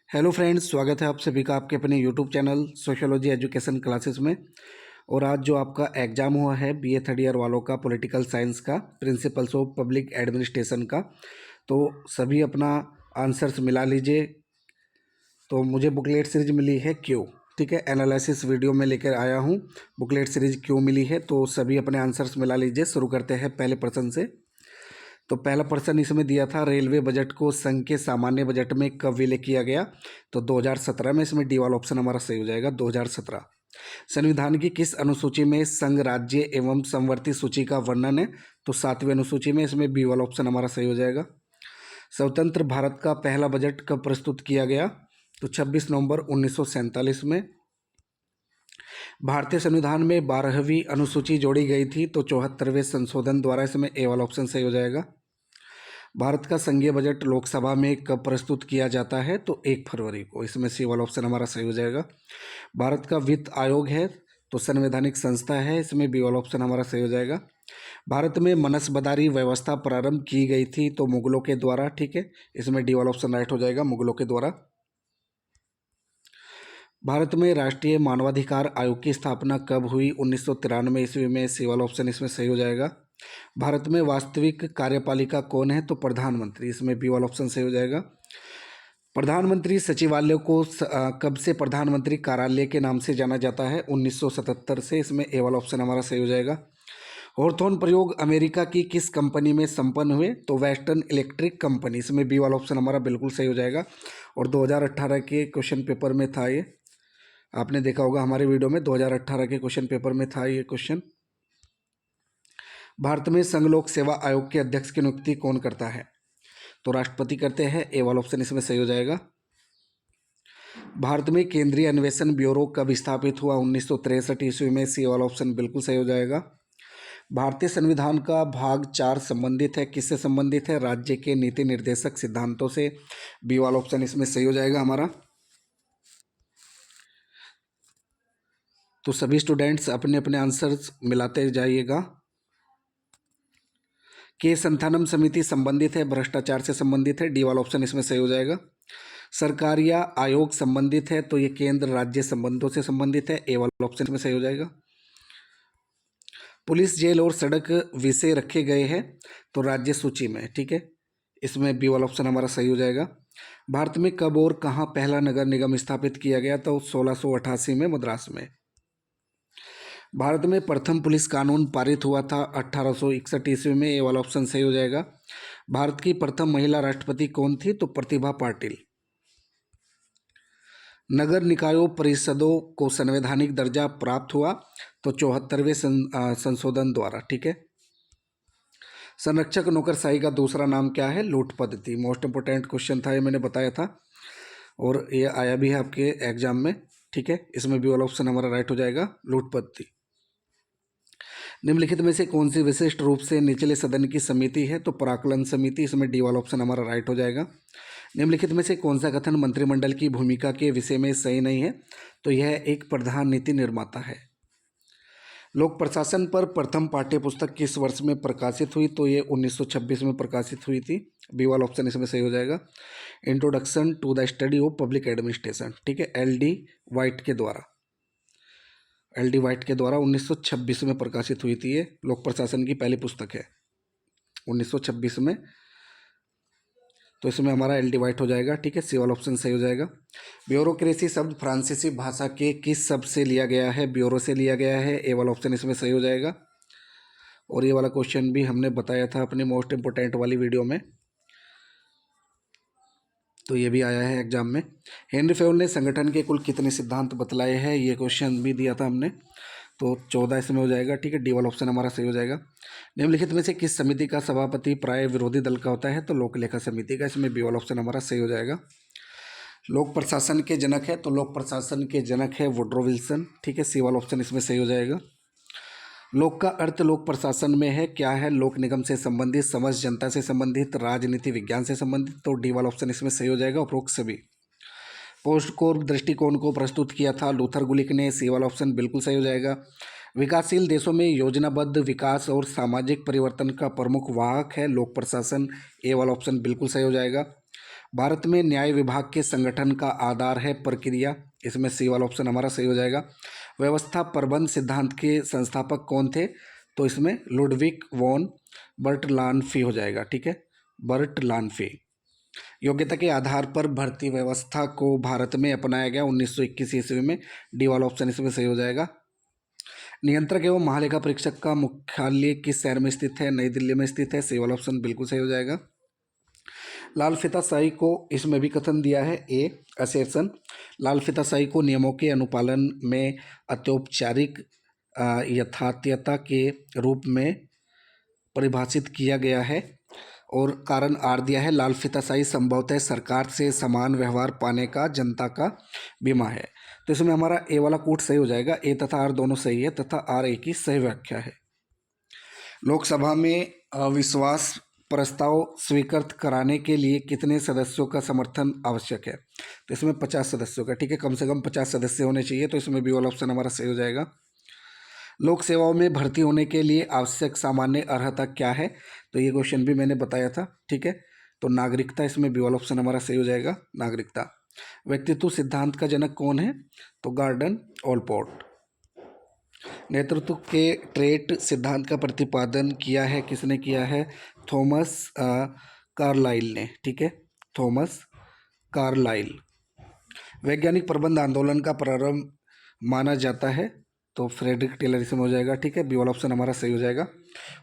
Hello friends, स्वागत है आप सभी का आपके अपने YouTube channel sociology education classes में। और आज जो आपका एग्ज़ाम हुआ है बीए थर्ड ईयर वालों का पॉलिटिकल साइंस का प्रिंसिपल्स ऑफ पब्लिक एडमिनिस्ट्रेशन का, तो सभी अपना आंसर्स मिला लीजिए। तो मुझे बुकलेट सीरीज मिली है क्यों, ठीक है, एनालिसिस वीडियो में लेकर आया हूँ। बुकलेट सीरीज क्यों मिली है, तो सभी अपने आंसर्स मिला लीजिए। शुरू करते हैं पहले प्रश्न से। तो पहला प्रश्न इसमें दिया था, रेलवे बजट को संघ के सामान्य बजट में कब विलय किया गया। तो 2017 में। इसमें डी वाला ऑप्शन हमारा सही हो जाएगा, 2017। संविधान की किस अनुसूची में संघ राज्य एवं समवर्ती सूची का वर्णन है। तो 7वीं अनुसूची में। इसमें बी वाला ऑप्शन हमारा सही हो जाएगा। स्वतंत्र भारत का पहला बजट कब प्रस्तुत किया गया। तो 26 नवंबर 1947 में। भारतीय संविधान में 12वीं अनुसूची जोड़ी गई थी, तो 74वें संशोधन द्वारा। इसमें ए वाला ऑप्शन सही हो जाएगा। भारत का संघीय बजट लोकसभा में कब प्रस्तुत किया जाता है। तो 1 फरवरी को। इसमें सी वाला ऑप्शन हमारा सही हो जाएगा। भारत का वित्त आयोग है तो संवैधानिक संस्था है। इसमें बी वाला ऑप्शन हमारा सही हो जाएगा। भारत में मनसबदारी व्यवस्था प्रारंभ की गई थी, तो मुगलों के द्वारा, ठीक है। इसमें डी वाला ऑप्शन राइट हो जाएगा, मुगलों के द्वारा। भारत में राष्ट्रीय मानवाधिकार आयोग की स्थापना कब हुई। 1993 ईस्वी में। सी वाला ऑप्शन इसमें सही हो जाएगा। भारत में वास्तविक कार्यपालिका कौन है। तो प्रधानमंत्री। इसमें बी वाला ऑप्शन सही हो जाएगा। प्रधानमंत्री सचिवालय को कब से प्रधानमंत्री कार्यालय के नाम से जाना जाता है। 1977 से। इसमें ए वाला ऑप्शन हमारा सही हो जाएगा। हॉर्थोन प्रयोग अमेरिका की किस कंपनी में संपन्न हुए। तो वेस्टर्न इलेक्ट्रिक कंपनी। इसमें बी वाला ऑप्शन हमारा बिल्कुल सही हो जाएगा। और 2018 के क्वेश्चन पेपर में था ये, आपने देखा होगा हमारे वीडियो में। 2018 के क्वेश्चन पेपर में था ये क्वेश्चन। भारत में संघ लोक सेवा आयोग के अध्यक्ष की नियुक्ति कौन करता है। तो राष्ट्रपति करते हैं। ए वाला ऑप्शन इसमें सही हो जाएगा। भारत में केंद्रीय अन्वेषण ब्यूरो कब स्थापित हुआ। 1963 ईस्वी में। सी वाला ऑप्शन बिल्कुल सही हो जाएगा। भारतीय संविधान का भाग 4 संबंधित है, किससे संबंधित है। राज्य के नीति निर्देशक सिद्धांतों से। बी वाला ऑप्शन इसमें सही हो जाएगा हमारा। तो सभी स्टूडेंट्स अपने अपने आंसर्स मिलाते जाइएगा। के संथानम समिति संबंधित है, भ्रष्टाचार से संबंधित है। डी वाला ऑप्शन इसमें सही हो जाएगा। सरकार या आयोग संबंधित है, तो ये केंद्र राज्य संबंधों से संबंधित है। ए वाला ऑप्शन में सही हो जाएगा। पुलिस, जेल और सड़क विषय रखे गए हैं, तो राज्य सूची में, ठीक है। इसमें बी वाला ऑप्शन हमारा सही हो जाएगा। भारत में कब और कहाँ पहला नगर निगम स्थापित किया गया। तो 1688 में, मद्रास में। भारत में प्रथम पुलिस कानून पारित हुआ था 1861 ईस्वी में। ये वाला ऑप्शन सही हो जाएगा। भारत की प्रथम महिला राष्ट्रपति कौन थी। तो प्रतिभा पाटिल। नगर निकायों परिषदों को संवैधानिक दर्जा प्राप्त हुआ, तो 74वें संशोधन द्वारा, ठीक है। संरक्षक नौकरशाही का दूसरा नाम क्या है। लूट पद्धति। मोस्ट इंपोर्टेंट क्वेश्चन था ये, मैंने बताया था, और ये आया भी है आपके एग्जाम में, ठीक है। इसमें भी वाला ऑप्शन हमारा राइट हो जाएगा, लूट पद्धति। निम्नलिखित में से कौन सी विशिष्ट रूप से निचले सदन की समिति है। तो प्राक्कलन समिति। इसमें डी वाला ऑप्शन हमारा राइट हो जाएगा। निम्नलिखित में से कौन सा कथन मंत्रिमंडल की भूमिका के विषय में सही नहीं है। तो यह एक प्रधान नीति निर्माता है। लोक प्रशासन पर प्रथम पाठ्यपुस्तक किस वर्ष में प्रकाशित हुई। तो ये 1926 में प्रकाशित हुई थी। बी वाला ऑप्शन इसमें सही हो जाएगा। Introduction to the study of public administration, ठीक है, LD वाइट के द्वारा। LD वाइट के द्वारा 1926 में प्रकाशित हुई थी। ये लोक प्रशासन की पहली पुस्तक है 1926 में। तो इसमें हमारा LD वाइट हो जाएगा, ठीक है। सी वाला ऑप्शन सही हो जाएगा। ब्यूरोक्रेसी शब्द फ्रांसीसी भाषा के किस शब्द से लिया गया है। ब्यूरो से लिया गया है। ए वाला ऑप्शन इसमें सही हो जाएगा। और ये वाला क्वेश्चन भी हमने बताया था अपनी मोस्ट इंपोर्टेंट वाली वीडियो में, तो ये भी आया है एग्जाम में। हेनरी फेयल ने संगठन के कुल कितने सिद्धांत बतलाए हैं। ये क्वेश्चन भी दिया था हमने, तो 14 इसमें हो जाएगा, ठीक है। डी वाला ऑप्शन हमारा सही हो जाएगा। निम्नलिखित में से किस समिति का सभापति प्राय विरोधी दल का होता है। तो लोक लेखा समिति का। इसमें बी वाला ऑप्शन हमारा सही हो जाएगा। लोक प्रशासन के जनक है, तो लोक प्रशासन के जनक है वुड्रो विल्सन, ठीक है। सी वाला ऑप्शन इसमें सही हो जाएगा। लोक का अर्थ लोक प्रशासन में है क्या है। लोक निगम से संबंधित, समझ जनता से संबंधित, राजनीति विज्ञान से संबंधित। तो डी वाला ऑप्शन इसमें सही हो जाएगा, उपरोक्त सभी। पोस्ट कोर दृष्टिकोण को प्रस्तुत किया था लूथर गुलिक ने। सी वाला ऑप्शन बिल्कुल सही हो जाएगा। विकासशील देशों में योजनाबद्ध विकास और सामाजिक परिवर्तन का प्रमुख वाहक है लोक प्रशासन। ए वाला ऑप्शन बिल्कुल सही हो जाएगा। भारत में न्याय विभाग के संगठन का आधार है प्रक्रिया, इसमें सी वाला ऑप्शन हमारा सही हो जाएगा। व्यवस्था प्रबंध सिद्धांत के संस्थापक कौन थे, तो इसमें लुडविग वॉन बर्टलानफी हो जाएगा, ठीक है, बर्टलानफी। योग्यता के आधार पर भर्ती व्यवस्था को भारत में अपनाया गया 1921 ईस्वी में, डी वाला ऑप्शन इसमें सही हो जाएगा। नियंत्रक एवं महालेखा परीक्षक का मुख्यालय किस शहर में स्थित है, नई दिल्ली में स्थित है, सी वाला ऑप्शन बिल्कुल सही हो जाएगा। लाल फीताशाही को इसमें भी कथन दिया है ए असर्शन। लाल फीताशाही को नियमों के अनुपालन में अत्यौपचारिक यथार्थता के रूप में परिभाषित किया गया है और कारण आर दिया है। लाल फीताशाही संभवतः सरकार से समान व्यवहार पाने का जनता का बीमा है, तो इसमें हमारा ए वाला कोट सही हो जाएगा। ए तथा आर दोनों सही है तथा आर ए की सही व्याख्या है। लोकसभा में अविश्वास प्रस्ताव स्वीकृत कराने के लिए कितने सदस्यों का समर्थन आवश्यक है, तो इसमें 50 सदस्यों का, ठीक है, कम से कम 50 सदस्य होने चाहिए, तो इसमें बी वाला ऑप्शन हमारा सही हो जाएगा। लोक सेवाओं में भर्ती होने के लिए आवश्यक सामान्य अर्हता क्या है, तो ये क्वेश्चन भी मैंने बताया था, ठीक है, तो नागरिकता, इसमें बी वाला ऑप्शन हमारा सही हो जाएगा, नागरिकता। व्यक्तित्व सिद्धांत का जनक कौन है, तो गार्डन ऑलपोर्ट। नेतृत्व के ट्रेट सिद्धांत का प्रतिपादन किया है, किसने किया है, थॉमस कार्लाइल ने, ठीक है, थॉमस कार्लाइल। वैज्ञानिक प्रबंध आंदोलन का प्रारंभ माना जाता है, तो फ्रेडरिक टेलर इसमें हो जाएगा, ठीक है, बी वाला ऑप्शन हमारा सही हो जाएगा।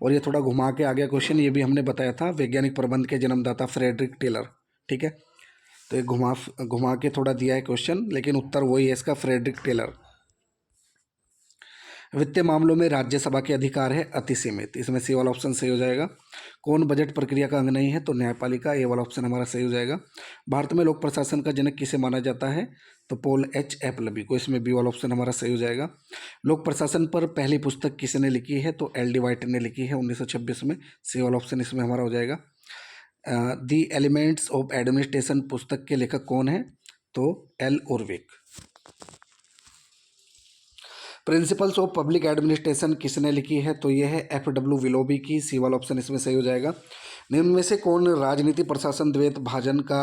और ये थोड़ा घुमा के आ गया क्वेश्चन, ये भी हमने बताया था, वैज्ञानिक प्रबंध के जन्मदाता फ्रेडरिक टेलर, ठीक है, तो ये घुमा के थोड़ा दिया है क्वेश्चन, लेकिन उत्तर वही है इसका, फ्रेडरिक टेलर। वित्तीय मामलों में राज्यसभा के अधिकार है अतिसीमित, इसमें सी वाला ऑप्शन सही हो जाएगा। कौन बजट प्रक्रिया का अंग नहीं है, तो न्यायपालिका, ए वाला ऑप्शन हमारा सही हो जाएगा। भारत में लोक प्रशासन का जनक किसे माना जाता है, तो पॉल एच एपलबी को, इसमें बी वाला ऑप्शन हमारा सही हो जाएगा। लोक प्रशासन पर पहली पुस्तक किसने लिखी है, तो एल डी वाइट ने लिखी है 1926 में, सी वाला ऑप्शन इसमें हमारा हो जाएगा। दी एलिमेंट्स ऑफ एडमिनिस्ट्रेशन पुस्तक के लेखक कौन है, तो L Urwick. Principles of public administration किसने लिखी है, तो यह है एफ डब्ल्यू विलोबी की, सी वाला ऑप्शन इसमें सही हो जाएगा। निम्न में से कौन राजनीति प्रशासन द्वैत भाजन का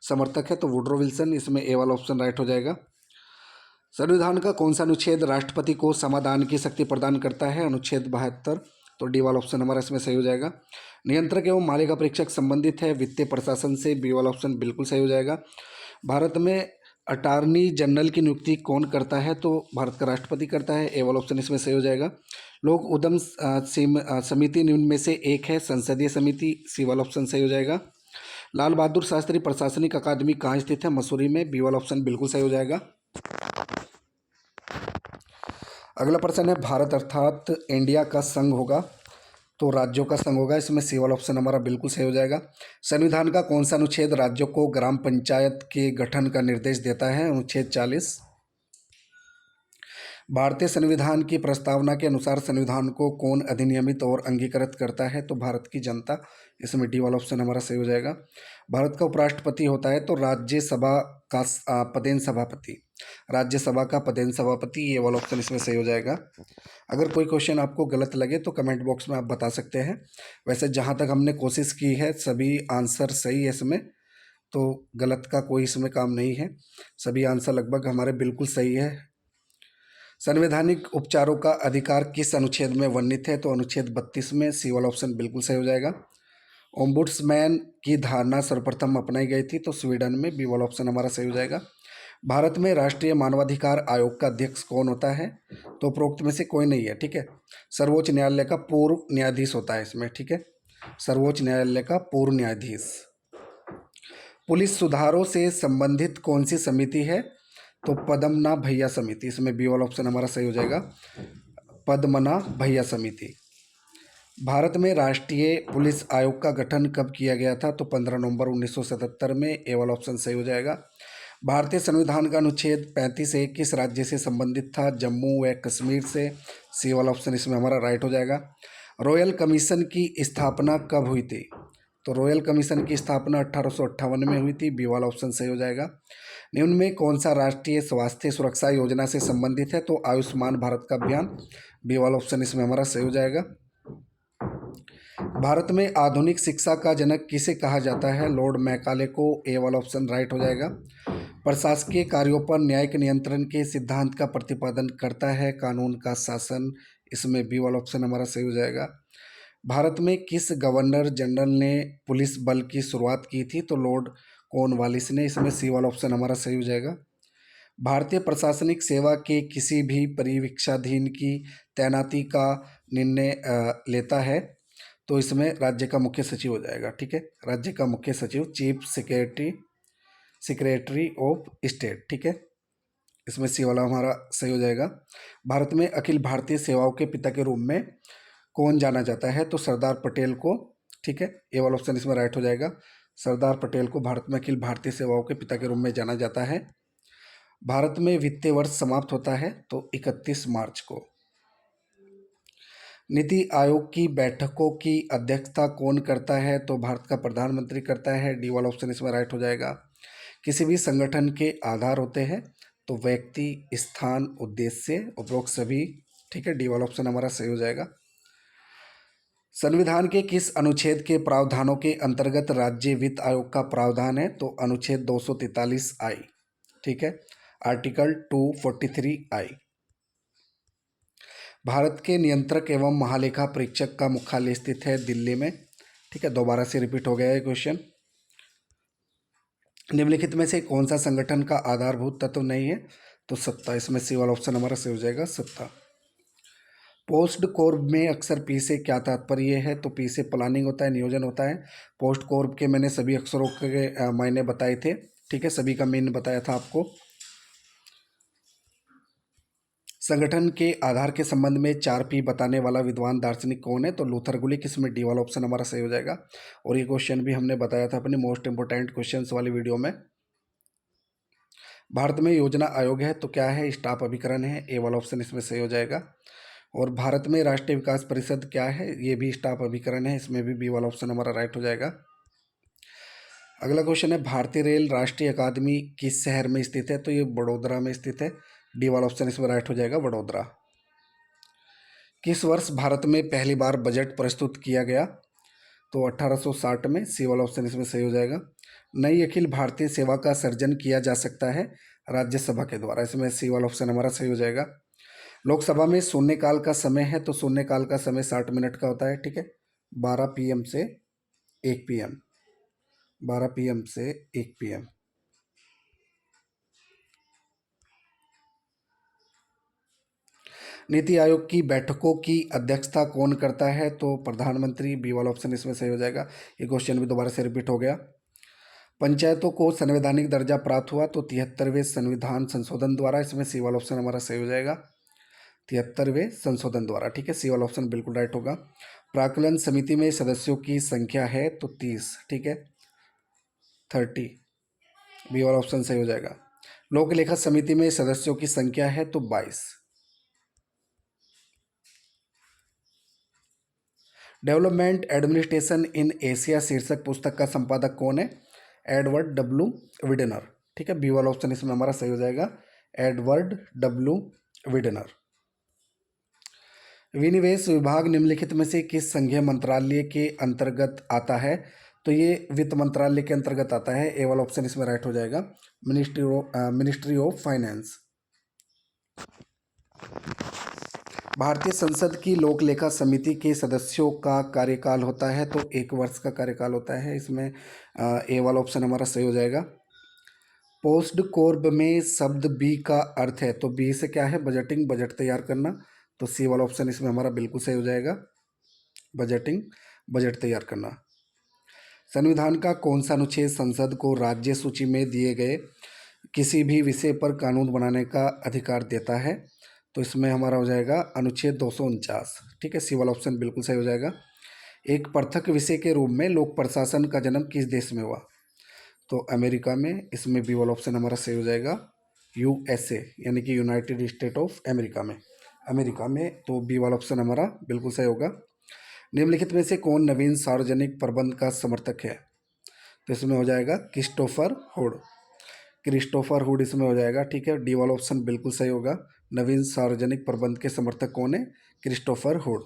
समर्थक है, तो वुड्रो विल्सन, इसमें ए वाला ऑप्शन राइट हो जाएगा। संविधान का कौन सा अनुच्छेद राष्ट्रपति को समाधान की शक्ति प्रदान करता है, अनुच्छेद 72, तो डी वाला ऑप्शन हमारा इसमें सही हो जाएगा। नियंत्रक एवं मालिका परीक्षक संबंधित है वित्तीय प्रशासन से, बी वाला ऑप्शन बिल्कुल सही हो जाएगा। भारत में अटॉर्नी जनरल की नियुक्ति कौन करता है, तो भारत का राष्ट्रपति करता है, ए वाला ऑप्शन इसमें सही हो जाएगा। लोक उद्यम समिति निम्न में से एक है, संसदीय समिति, सी वाला ऑप्शन सही हो जाएगा। लाल बहादुर शास्त्री प्रशासनिक अकादमी कहाँ स्थित है, मसूरी में, बी वाला ऑप्शन बिल्कुल सही हो जाएगा। अगला प्रश्न है, भारत अर्थात इंडिया का संघ होगा, तो राज्यों का संघ होगा, इसमें सी वाला ऑप्शन हमारा बिल्कुल सही हो जाएगा। संविधान का कौन सा अनुच्छेद राज्यों को ग्राम पंचायत के गठन का निर्देश देता है, अनुच्छेद 40। भारतीय संविधान की प्रस्तावना के अनुसार संविधान को कौन अधिनियमित और अंगीकृत करता है, तो भारत की जनता, इसमें डी वाला ऑप्शन हमारा सही हो जाएगा। भारत का उपराष्ट्रपति होता है, तो राज्यसभा का पदेन सभापति, राज्यसभा का पदेन सभापति, ये वाला ऑप्शन इसमें सही हो जाएगा। अगर कोई क्वेश्चन आपको गलत लगे तो कमेंट बॉक्स में आप बता सकते हैं। वैसे जहाँ तक हमने कोशिश की है सभी आंसर सही है इसमें, तो गलत का कोई इसमें काम नहीं है, सभी आंसर लगभग हमारे बिल्कुल सही है। संवैधानिक उपचारों का अधिकार किस अनुच्छेद में वर्णित है, तो अनुच्छेद 32 में, सी वाला ऑप्शन बिल्कुल सही हो जाएगा। ओम्बुड्समैन की धारणा सर्वप्रथम अपनाई गई थी, तो स्वीडन में, बी वाला ऑप्शन हमारा सही हो जाएगा। भारत में राष्ट्रीय मानवाधिकार आयोग का अध्यक्ष कौन होता है, तो उपरोक्त में से कोई नहीं है, ठीक है, सर्वोच्च न्यायालय का पूर्व न्यायाधीश होता है इसमें, ठीक है, सर्वोच्च न्यायालय का पूर्व न्यायाधीश। पुलिस सुधारों से संबंधित कौन सी समिति है, तो पद्मना भैया समिति, इसमें बी वाला ऑप्शन हमारा सही हो जाएगा, पद्मना भैया समिति। भारत में राष्ट्रीय पुलिस आयोग का गठन कब किया गया था, तो 15 नवंबर 1977 में, ए वाला ऑप्शन सही हो जाएगा। भारतीय संविधान का अनुच्छेद 35 किस राज्य से संबंधित था, जम्मू व कश्मीर से, सी वाला ऑप्शन इसमें हमारा राइट हो जाएगा। रॉयल कमीशन की स्थापना कब हुई थी, तो रॉयल कमीशन की स्थापना 1858 में हुई थी, बी वाला ऑप्शन सही हो जाएगा। निम्न में कौन सा राष्ट्रीय स्वास्थ्य सुरक्षा योजना से संबंधित है, तो आयुष्मान भारत का अभियान, बी वाला ऑप्शन इसमें हमारा सही हो जाएगा। भारत में आधुनिक शिक्षा का जनक किसे कहा जाता है? लॉर्ड मैकाले को। ए वाला ऑप्शन राइट हो जाएगा। प्रशासकीय कार्यों पर न्यायिक नियंत्रण के सिद्धांत का प्रतिपादन करता है कानून का शासन। इसमें बी वाला ऑप्शन हमारा सही हो जाएगा। भारत में किस गवर्नर जनरल ने पुलिस बल की शुरुआत की थी? तो लॉर्ड कॉर्नवालिस ने। इसमें सी वाला ऑप्शन हमारा सही हो जाएगा। भारतीय प्रशासनिक सेवा के किसी भी परिवीक्षाधीन की तैनाती का निर्णय लेता है, तो इसमें राज्य का मुख्य सचिव हो जाएगा। ठीक है, राज्य का मुख्य सचिव, चीफ सेक्रेटरी ऑफ स्टेट। ठीक है, इसमें सी वाला हमारा सही हो जाएगा। भारत में अखिल भारतीय सेवाओं के पिता के रूप में कौन जाना जाता है? तो सरदार पटेल को। ठीक है, ए वाला ऑप्शन इसमें राइट हो जाएगा। सरदार पटेल को भारत में अखिल भारतीय सेवाओं के पिता के रूप में जाना जाता है। भारत में वित्तीय वर्ष समाप्त होता है तो 31 मार्च को। नीति आयोग की बैठकों की अध्यक्षता कौन करता है? तो भारत का प्रधानमंत्री करता है। डी वाला ऑप्शन इसमें राइट हो जाएगा। किसी भी संगठन के आधार होते हैं तो व्यक्ति, स्थान, उद्देश्य, उपरोक्त सभी। ठीक है, डी वाला ऑप्शन हमारा सही हो जाएगा। संविधान के किस अनुच्छेद के प्रावधानों के अंतर्गत राज्य वित्त आयोग का प्रावधान है? तो अनुच्छेद 243 आई। ठीक है, आर्टिकल 243 आई। भारत के नियंत्रक एवं महालेखा परीक्षक का मुख्यालय स्थित है दिल्ली में। ठीक है, दोबारा से रिपीट हो गया है क्वेश्चन। निम्नलिखित में से कौन सा संगठन का आधारभूत तत्व नहीं है? तो सत्ता। इसमें सी वाला ऑप्शन हमारा सही हो जाएगा, सत्ता। पोस्ट कोर्प में अक्सर पी से क्या तात्पर्य है? तो पी से प्लानिंग होता है, नियोजन होता है। पोस्ट कोर्प के मैंने सभी अक्षरों के मायने बताए थे। ठीक है, सभी का मीन बताया था आपको। संगठन के आधार के संबंध में 4P बताने वाला विद्वान दार्शनिक कौन है? तो लूथर गुलिक। इसमें डी वाला ऑप्शन हमारा सही हो जाएगा। और ये क्वेश्चन भी हमने बताया था अपने मोस्ट इंपोर्टेंट क्वेश्चंस वाली वीडियो में। भारत में योजना आयोग है तो क्या है? स्टाफ अभिकरण है। ए वाला ऑप्शन इसमें सही हो जाएगा। और भारत में राष्ट्रीय विकास परिषद क्या है? ये भी स्टाफ अभिकरण है। इसमें भी बी वाला ऑप्शन हमारा राइट हो जाएगा। अगला क्वेश्चन है, भारतीय रेल राष्ट्रीय अकादमी किस शहर में स्थित है? तो ये बड़ोदरा में स्थित है। डी वाला ऑप्शन इसमें राइट हो जाएगा, वडोदरा। किस वर्ष भारत में पहली बार बजट प्रस्तुत किया गया? तो 1860 में। सी वाला ऑप्शन इसमें सही हो जाएगा। नई अखिल भारतीय सेवा का सर्जन किया जा सकता है राज्यसभा के द्वारा। इसमें सी वाला ऑप्शन हमारा सही हो जाएगा। लोकसभा में शून्यकाल का समय है तो शून्यकाल का समय 60 मिनट का होता है। ठीक है, 12 PM से 1 PM, 12 PM से 1 PM। नीति आयोग की बैठकों की अध्यक्षता कौन करता है? तो प्रधानमंत्री। बी वाला ऑप्शन इसमें सही हो जाएगा। ये क्वेश्चन भी दोबारा से रिपीट हो गया। पंचायतों को संवैधानिक दर्जा प्राप्त हुआ तो 73वें संविधान संशोधन द्वारा। इसमें सी वाला ऑप्शन हमारा सही हो जाएगा, 73वें संशोधन द्वारा। ठीक है, सी वाला ऑप्शन बिल्कुल राइट होगा। प्राक्कलन समिति में सदस्यों की संख्या है तो 30। ठीक है, 30। बी वाला ऑप्शन सही हो जाएगा। लोक लेखा समिति में सदस्यों की संख्या है तो 22। डेवलपमेंट एडमिनिस्ट्रेशन इन एशिया शीर्षक पुस्तक का संपादक कौन है? Edward W Widner. ठीक है, बी वाला ऑप्शन इसमें हमारा सही हो जाएगा, एडवर्ड डब्ल्यू विडनर। विनिवेश विभाग निम्नलिखित में से किस संघीय मंत्रालय के अंतर्गत आता है? तो ये वित्त मंत्रालय के अंतर्गत आता है। ए वाला ऑप्शन इसमें राइट हो जाएगा, मिनिस्ट्री ऑफ फाइनेंस। भारतीय संसद की लोक लेखा समिति के सदस्यों का कार्यकाल होता है तो 1 वर्ष का कार्यकाल होता है। इसमें ए वाला ऑप्शन हमारा सही हो जाएगा। पोस्ट कोर्प में शब्द बी का अर्थ है तो बी से क्या है? बजटिंग, बजट तैयार करना। तो सी वाला ऑप्शन इसमें हमारा बिल्कुल सही हो जाएगा, बजटिंग, बजट तैयार करना। संविधान का कौन सा अनुच्छेद संसद को राज्य सूची में दिए गए किसी भी विषय पर कानून बनाने का अधिकार देता है? तो इसमें हमारा हो जाएगा अनुच्छेद 249। ठीक है, सी वाला ऑप्शन बिल्कुल सही हो जाएगा। एक पृथक विषय के रूप में लोक प्रशासन का जन्म किस देश में हुआ? तो अमेरिका में। इसमें बी वाला ऑप्शन हमारा सही हो जाएगा, USA, यानी कि यूनाइटेड स्टेट ऑफ अमेरिका में, अमेरिका में। तो बी वाला ऑप्शन हमारा बिल्कुल सही होगा। निम्नलिखित में से कौन नवीन सार्वजनिक प्रबंध का समर्थक है? तो इसमें हो जाएगा क्रिस्टोफर हुड, क्रिस्टोफर हुड इसमें हो जाएगा। ठीक है, डी वाला ऑप्शन बिल्कुल सही होगा। नवीन सार्वजनिक प्रबंध के समर्थक कौन है? Christopher hood.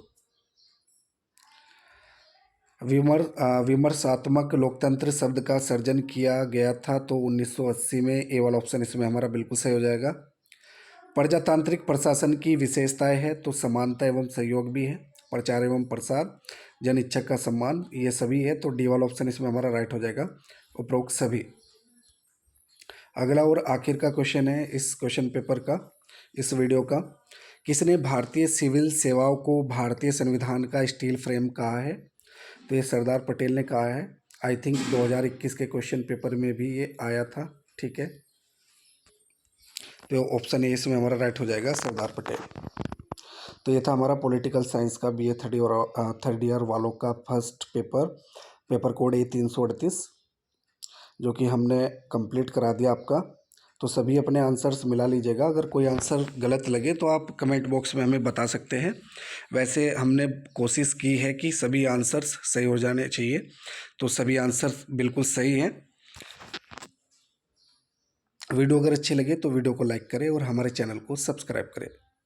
विमर्शात्मक लोकतंत्र शब्द का सर्जन किया गया था, तो 1980 में। ए वाला ऑप्शन इसमें हमारा बिल्कुल सही हो जाएगा। प्रजातांत्रिक प्रशासन की विशेषताएं है, तो समानता एवं सहयोग भी है, प्रचार एवं प्रसार, जन इच्छा का सम्मान, ये सभी है, तो डी वाला ऑप्शन इसमें हमारा राइट हो जाएगा, उपरोक्त सभी। अगला और आखिर का क्वेश्चन है इस क्वेश्चन पेपर का, इस वीडियो का। किसने भारतीय सिविल सेवाओं को भारतीय संविधान का स्टील फ्रेम कहा है? तो ये सरदार पटेल ने कहा है। आई थिंक 2021 के क्वेश्चन पेपर में भी ये आया था, ठीक है। तो ऑप्शन ए इसमें हमारा राइट हो जाएगा, सरदार पटेल। तो ये था हमारा पॉलिटिकल साइंस का BA थर्ड ईयर वालों का फर्स्ट पेपर कोड A338, जो कि हमने कंप्लीट करा दिया आपका। तो सभी अपने आंसर्स मिला लीजिएगा। अगर कोई आंसर गलत लगे तो आप कमेंट बॉक्स में हमें बता सकते हैं। वैसे हमने कोशिश की है कि सभी आंसर्स सही हो जाने चाहिए, तो सभी आंसर्स बिल्कुल सही हैं। वीडियो अगर अच्छी लगे तो वीडियो को लाइक करें और हमारे चैनल को सब्सक्राइब करें।